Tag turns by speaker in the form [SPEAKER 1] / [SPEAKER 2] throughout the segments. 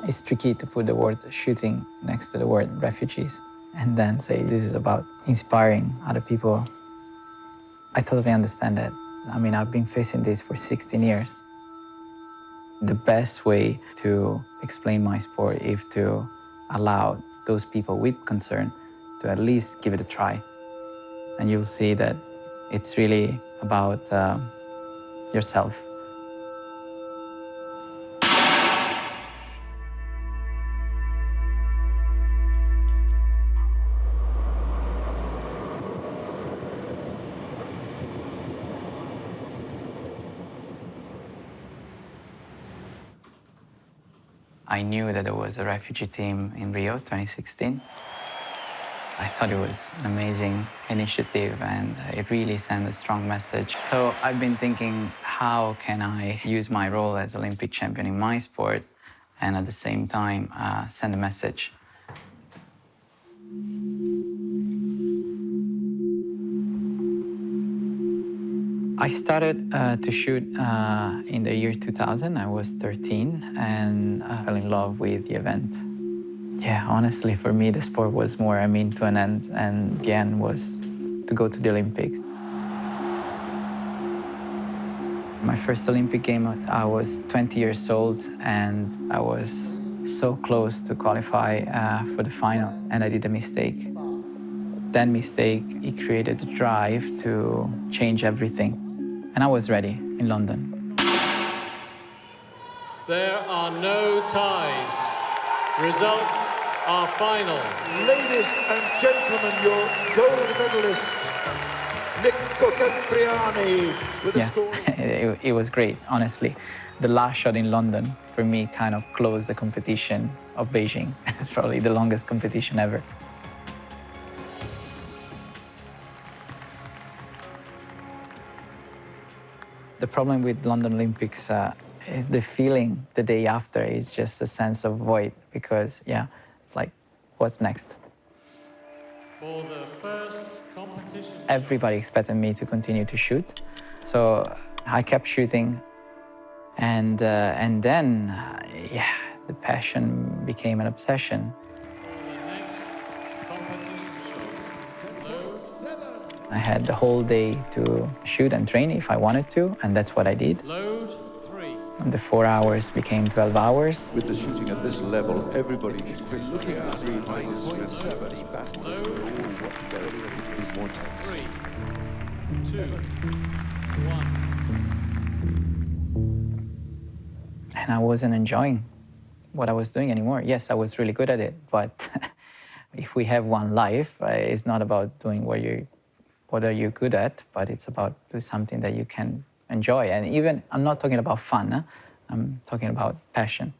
[SPEAKER 1] It's tricky to put the word shooting next to the word refugees and then say this is about inspiring other people. I totally understand that. I mean, I've been facing this for 16 years. The best way to explain my sport is to allow those people with concern to at least give it a try. And you'll see that it's really about yourself. I knew that there was a refugee team in Rio 2016. I thought it was an amazing initiative and it really sent a strong message. So I've been thinking, how can I use my role as Olympic champion in my sport and at the same time send a message? I started to shoot in the year 2000. I was 13 and I fell in love with the event. Yeah, honestly, for me, the sport was more a mean to an end, and the end was to go to the Olympics. My first Olympic game, I was 20 years old, and I was so close to qualify for the final, and I did a mistake. That mistake, it created a drive to change everything, and I was ready in London.
[SPEAKER 2] There are no ties. Results are final.
[SPEAKER 3] Ladies and gentlemen, your gold medalist, Nico Campriani, with a score.
[SPEAKER 1] It was great, honestly. The last shot in London, for me, kind of closed the competition of Beijing. It's probably the longest competition ever. The problem with London Olympics is the feeling the day after is just a sense of void because, yeah, it's like, what's next?
[SPEAKER 2] For the first competition.
[SPEAKER 1] Everybody expected me to continue to shoot, so I kept shooting, and then, yeah, the passion became an obsession. I had the whole day to shoot and train if I wanted to, and that's what I did.
[SPEAKER 2] Load 3.
[SPEAKER 1] And the 4 hours became 12 hours.
[SPEAKER 3] With the shooting at this level, everybody is looking at 3.7.
[SPEAKER 2] Load 3, 2, 1.
[SPEAKER 1] And I wasn't enjoying what I was doing anymore. Yes, I was really good at it, but if we have one life, it's not about doing what are you good at, but it's about doing something that you can enjoy. And even, I'm not talking about fun, I'm talking about passion.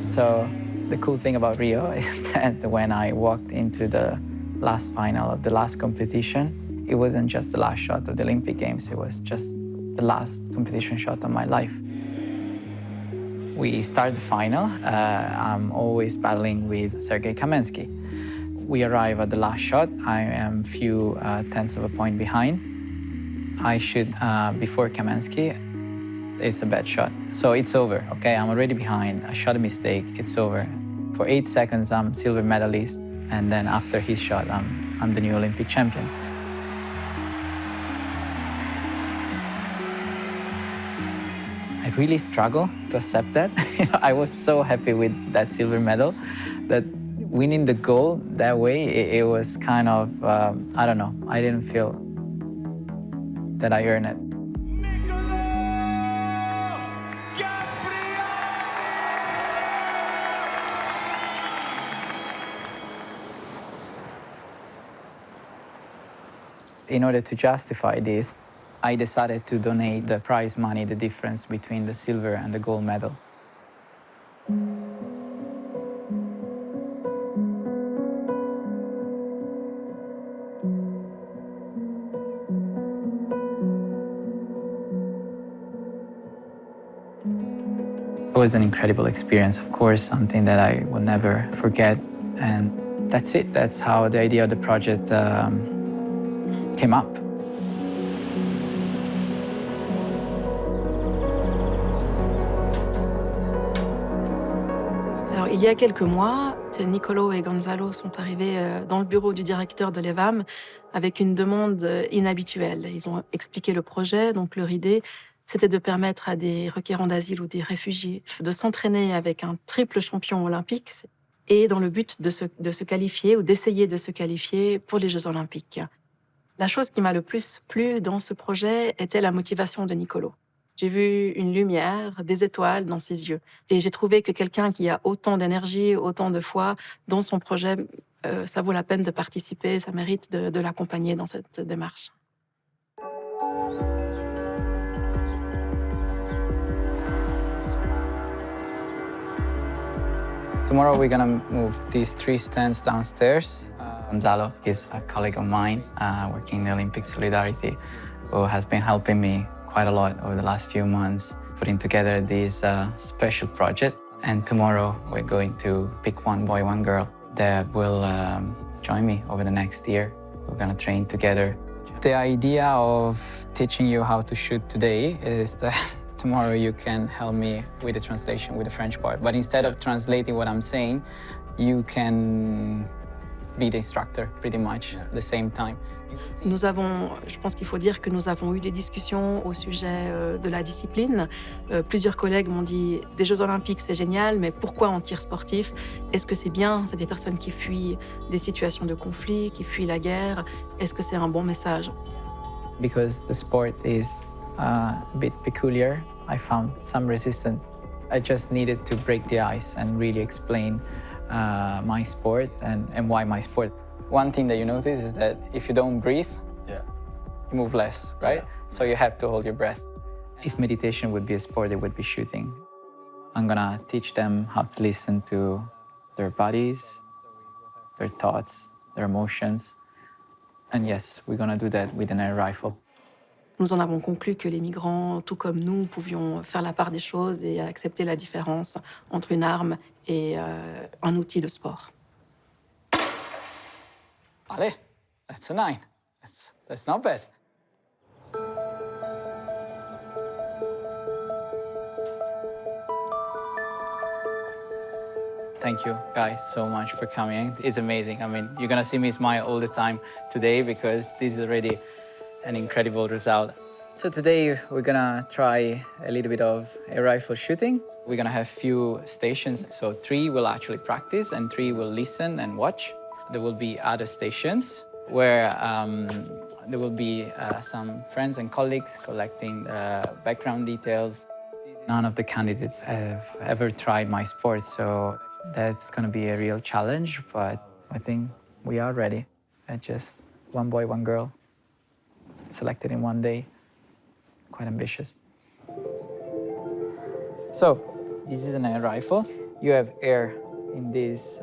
[SPEAKER 1] So the cool thing about Rio is that when I walked into the last final of the last competition, it wasn't just the last shot of the Olympic Games, it was just the last competition shot of my life. We start the final. I'm always battling with Sergei Kamensky. We arrive at the last shot. I am few tenths of a point behind. I shoot before Kamensky. It's a bad shot. So it's over, okay? I'm already behind. I shot a mistake, it's over. For 8 seconds, I'm silver medalist. And then after his shot, I'm the new Olympic champion. I really struggle to accept that. I was so happy with that silver medal that winning the gold that way, it was kind of, I don't know, I didn't feel that I earned it. In order to justify this, I decided to donate the prize money, the difference between the silver and the gold medal. It was an incredible experience, of course, something that I will never forget. And that's it. That's how the idea of the project came up.
[SPEAKER 4] Alors, il y a quelques mois, Nicolo et Gonzalo sont arrivés dans le bureau du directeur de l'EVAM avec une demande inhabituelle. Ils ont expliqué le projet, donc leur idée, c'était de permettre à des requérants d'asile ou des réfugiés de s'entraîner avec un triple champion olympique et dans le but de se qualifier ou d'essayer de se qualifier pour les Jeux olympiques. La chose qui m'a le plus plu dans ce projet était la motivation de Nicolo. J'ai vu une lumière, des étoiles dans ses yeux. Et j'ai trouvé que quelqu'un qui a autant d'énergie, autant de foi dans son projet, ça vaut la peine de participer, ça mérite de l'accompagner dans cette démarche.
[SPEAKER 1] Tomorrow we're gonna move these 3 stands downstairs. Gonzalo is a colleague of mine working in Olympic Solidarity who has been helping me quite a lot over the last few months putting together this special project. And tomorrow we're going to pick one boy, one girl that will join me over the next year. We're gonna train together. The idea of teaching you how to shoot today is that tomorrow you can help me with the translation, with the French part. But instead of translating what I'm saying, you can be the instructor pretty much at the same time.
[SPEAKER 4] Je pense qu'il faut dire que nous avons eu des discussions au sujet de la discipline. Plusieurs collègues m'ont dit des Jeux Olympiques, c'est génial, mais pourquoi en tir sportif? Est-ce que c'est bien? C'est des personnes qui fuient des situations de conflit, qui fuient la guerre. Est-ce que c'est un bon message?
[SPEAKER 1] Because the sport is a bit peculiar, I found some resistance. I just needed to break the ice and really explain my sport and why my sport. One thing that you notice is that if you don't breathe, you move less, right? So you have to hold your breath. If meditation would be a sport, it would be shooting. I'm gonna teach them how to listen to their bodies, their thoughts, their emotions. And yes, we're gonna do that with an air rifle.
[SPEAKER 4] Nous en avons conclu que les migrants, tout comme nous, pouvions faire la part des choses et accepter la différence entre une arme et un outil de sport.
[SPEAKER 1] Allez, that's a 9. That's not bad. Thank you guys so much for coming. It's amazing. I mean, you're gonna see me smile all the time today because this is already an incredible result. So today we're gonna try a little bit of air rifle shooting. We're gonna have few stations. So 3 will actually practice and 3 will listen and watch. There will be other stations where there will be some friends and colleagues collecting background details. None of the candidates have ever tried my sport, so that's gonna be a real challenge, but I think we are ready. Just one boy, one girl, selected in one day. Quite ambitious. So, this is an air rifle. You have air in this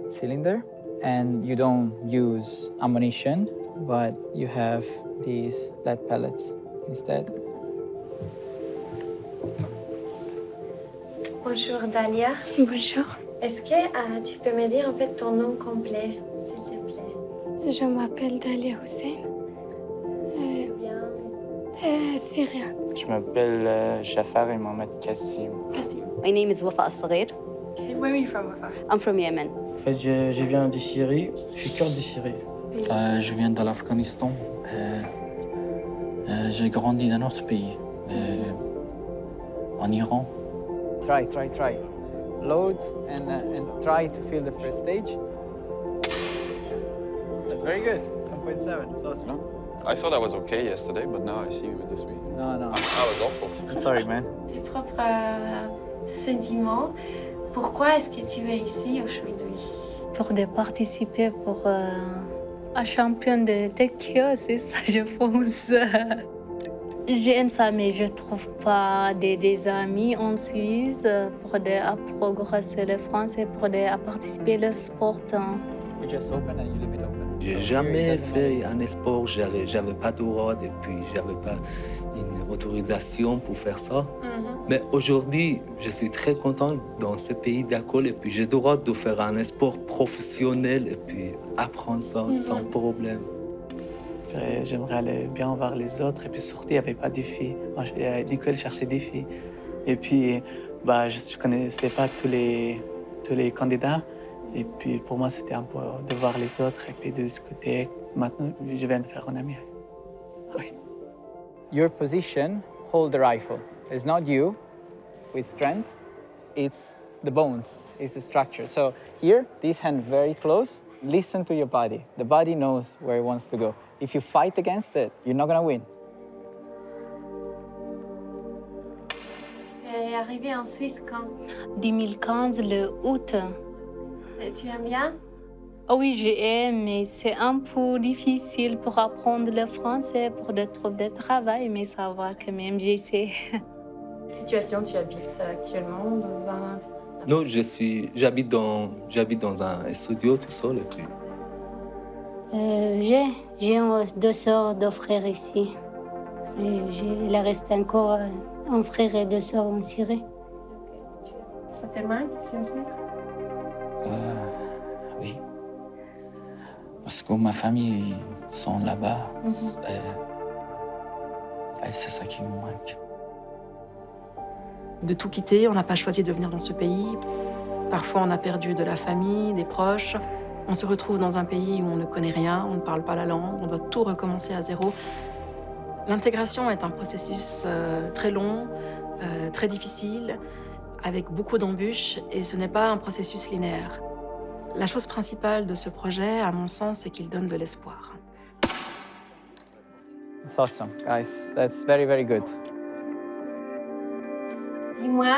[SPEAKER 1] cylinder, and you don't use ammunition, but you have these lead pellets instead.
[SPEAKER 5] Bonjour Dalia.
[SPEAKER 6] Bonjour,
[SPEAKER 5] Est-ce que tu peux me dire en fait ton nom complet, s'il te plaît?
[SPEAKER 6] je m'appelle Dalia Hussein,
[SPEAKER 5] Tu viens
[SPEAKER 6] Syria.
[SPEAKER 7] Je m'appelle Jafar et Mohamed Kassim.
[SPEAKER 8] My name is Wafa Al-Saghir.
[SPEAKER 5] Okay, where are you from, Wafa?
[SPEAKER 8] I'm from Yemen.
[SPEAKER 9] En fait, je viens de Syrie, je suis kurde de Syrie.
[SPEAKER 10] Je viens de l'Afghanistan. J'ai grandi dans notre pays, en Iran.
[SPEAKER 1] Try. Load and try to feel the first stage. That's very good. 1.7, it's awesome.
[SPEAKER 11] I thought I was okay yesterday, but now I see with this week.
[SPEAKER 1] No.
[SPEAKER 11] I was awful.
[SPEAKER 1] I'm sorry, man.
[SPEAKER 5] Tes propres sentiments. Pourquoi est-ce que tu es ici aujourd'hui?
[SPEAKER 6] Pour de participer pour un champion de Tokyo, c'est ça, je pense. J'aime ça, mais je trouve pas des amis en Suisse pour progresser le français, pour participer au sport.
[SPEAKER 1] We just open and you leave it open.
[SPEAKER 12] J'ai jamais fait un sport, j'avais pas de droit et puis j'avais pas une autorisation pour faire ça. Mais aujourd'hui, je suis très content dans ce pays d'école et puis j'ai le droit de faire un sport professionnel et puis apprendre ça sans problème.
[SPEAKER 13] J'aimerais aller bien voir les autres et puis surtout, il n'y avait pas de filles. À l'école, je cherchais des filles. Et puis, je ne connaissais pas tous les tous les candidats. Et puis pour moi, c'était un peu de voir les autres et puis de discuter. Maintenant, je viens de faire un ami. Oui.
[SPEAKER 1] Your position, hold the rifle. It's not you with strength, it's the bones, it's the structure. So here, this hand very close, listen to your body. The body knows where it wants to go. If you fight against it, you're not gonna win.
[SPEAKER 5] Tu es arrivé en Suisse quand?
[SPEAKER 6] 2015, le août.
[SPEAKER 5] Tu aimes bien?
[SPEAKER 6] Oh oui, j'aime, mais c'est un peu difficile pour apprendre le français, pour trouver de travail, mais ça va quand même, j'essaie.
[SPEAKER 4] Quelle situation tu habites actuellement dans un...
[SPEAKER 12] Non, j'habite dans un studio tout seul. Et puis...
[SPEAKER 6] J'ai deux sœurs, deux frères ici. Il reste encore un frère et deux sœurs en Syrie.
[SPEAKER 5] Ça te manque ici en Suisse?
[SPEAKER 10] Oui. Parce que ma famille sont là-bas. Et c'est ça qui me manque.
[SPEAKER 4] De tout quitter, on n'a pas choisi de venir dans ce pays. Parfois, on a perdu de la famille, des proches. On se retrouve dans un pays où on ne connaît rien, on ne parle pas la langue, on doit tout recommencer à zéro. L'intégration est un processus très long, très difficile, avec beaucoup d'embûches, et ce n'est pas un processus linéaire. La chose principale de ce projet, à mon sens, c'est qu'il donne de l'espoir.
[SPEAKER 1] It's awesome, guys. That's very, very good.
[SPEAKER 5] Dis-moi,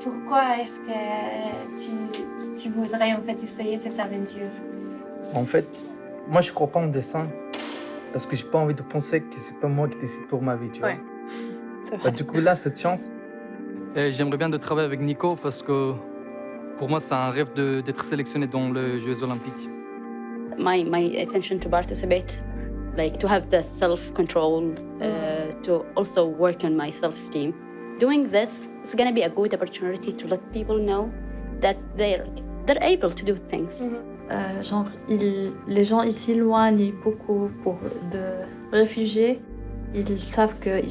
[SPEAKER 5] pourquoi est-ce que tu voudrais en fait essayer cette aventure?
[SPEAKER 9] En fait, moi je crois pas en dessin parce que j'ai pas envie de penser que c'est pas moi qui décide pour ma vie, tu vois.
[SPEAKER 4] C'est vrai.
[SPEAKER 9] Du coup là, cette chance.
[SPEAKER 10] Et j'aimerais bien de travailler avec Nico parce que pour moi c'est un rêve d'être sélectionné dans les Jeux Olympiques.
[SPEAKER 8] My intention to participate, like to have the self-control, to also work on my self-esteem. Doing this is going to be a good opportunity to let people know that they're able to do things.
[SPEAKER 14] Les gens ici éloignent beaucoup de réfugiés. Ils savent qu'ils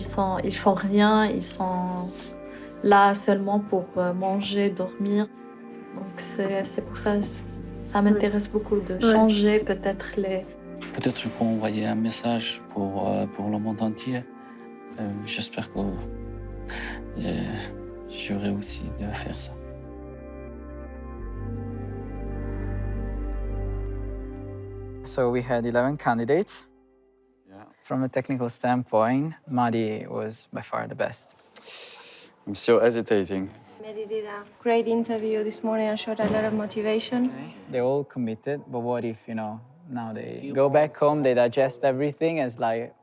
[SPEAKER 14] font rien, ils sont là seulement pour manger, dormir. Donc c'est pour ça que ça m'intéresse beaucoup de changer peut-être les...
[SPEAKER 10] Peut-être je peux envoyer un message pour le monde entier. J'espère que j'aurai aussi de faire ça.
[SPEAKER 1] So we had 11 candidates.
[SPEAKER 11] Yeah.
[SPEAKER 1] From a technical standpoint, Madi was by far the best.
[SPEAKER 11] I'm still hesitating.
[SPEAKER 5] Mehdi did a great interview this morning and showed a lot of motivation.
[SPEAKER 1] They're all committed, but what if, now they go back home, they digest everything, and it's like,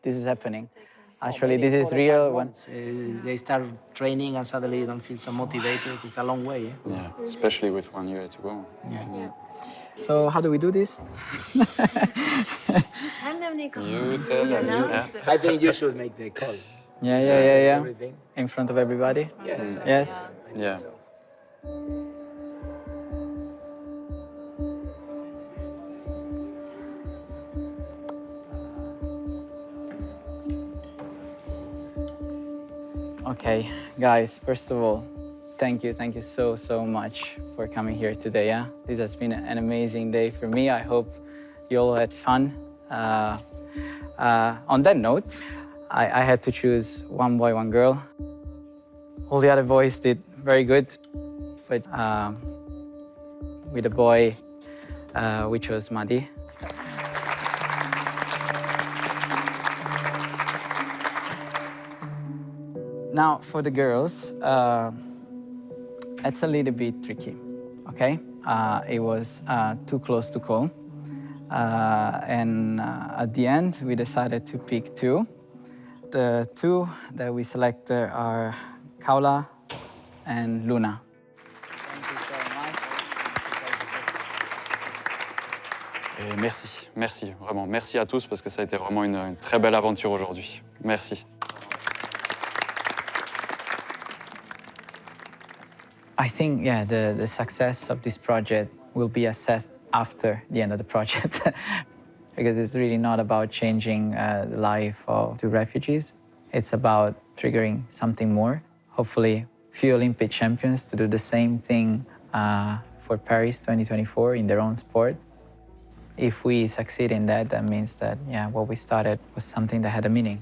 [SPEAKER 1] this is happening. Actually, this is real.
[SPEAKER 9] They start training and suddenly they don't feel so motivated. It's a long way.
[SPEAKER 11] Yeah, especially with 1 year to go.
[SPEAKER 1] Yeah. So how do we do this?
[SPEAKER 5] Tell them, Nico.
[SPEAKER 11] You tell them. Yeah.
[SPEAKER 9] I think you should make the call.
[SPEAKER 1] Yeah.
[SPEAKER 9] Everything.
[SPEAKER 1] In front of everybody?
[SPEAKER 9] Yes.
[SPEAKER 1] Yes.
[SPEAKER 11] Yeah.
[SPEAKER 1] Okay, guys, first of all, thank you so much for coming here today. Yeah, this has been an amazing day for me. I hope you all had fun. On that note, I had to choose one boy, one girl. All the other boys did very good, but with the boy, we chose Madi. Now, for the girls, it's a little bit tricky, okay? It was too close to call. And at the end, we decided to pick two. The two that we selected are Kaula and Luna. Thank you so much.
[SPEAKER 11] Et merci, vraiment. Merci à tous parce que ça a été vraiment une très belle aventure aujourd'hui. Merci.
[SPEAKER 1] I think, the success of this project will be assessed after the end of the project. Because it's really not about changing the life of two refugees. It's about triggering something more. Hopefully, few Olympic champions to do the same thing for Paris 2024 in their own sport. If we succeed in that, that means that, yeah, what we started was something that had a meaning.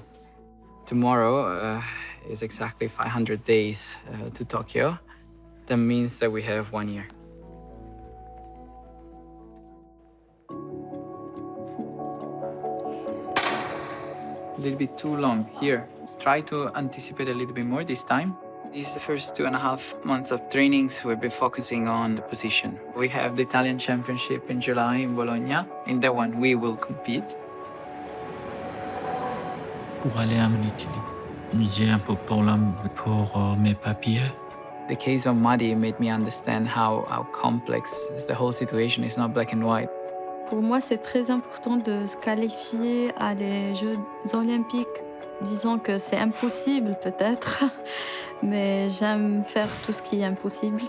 [SPEAKER 1] Tomorrow is exactly 500 days to Tokyo. That means that we have 1 year. A little bit too long here. Try to anticipate a little bit more this time. These first 2.5 months of trainings, we'll be focusing on the position. We have the Italian Championship in July in Bologna. In that one, we will compete.
[SPEAKER 15] Pour aller en Italie, j'ai un peu de problème pour mes papiers.
[SPEAKER 1] The case of Madi made me understand how complex the whole situation is, not black and white.
[SPEAKER 14] Pour moi, c'est très important de se qualifier à les Jeux olympiques. Disons que c'est impossible peut-être, mais j'aime faire tout ce qui est impossible.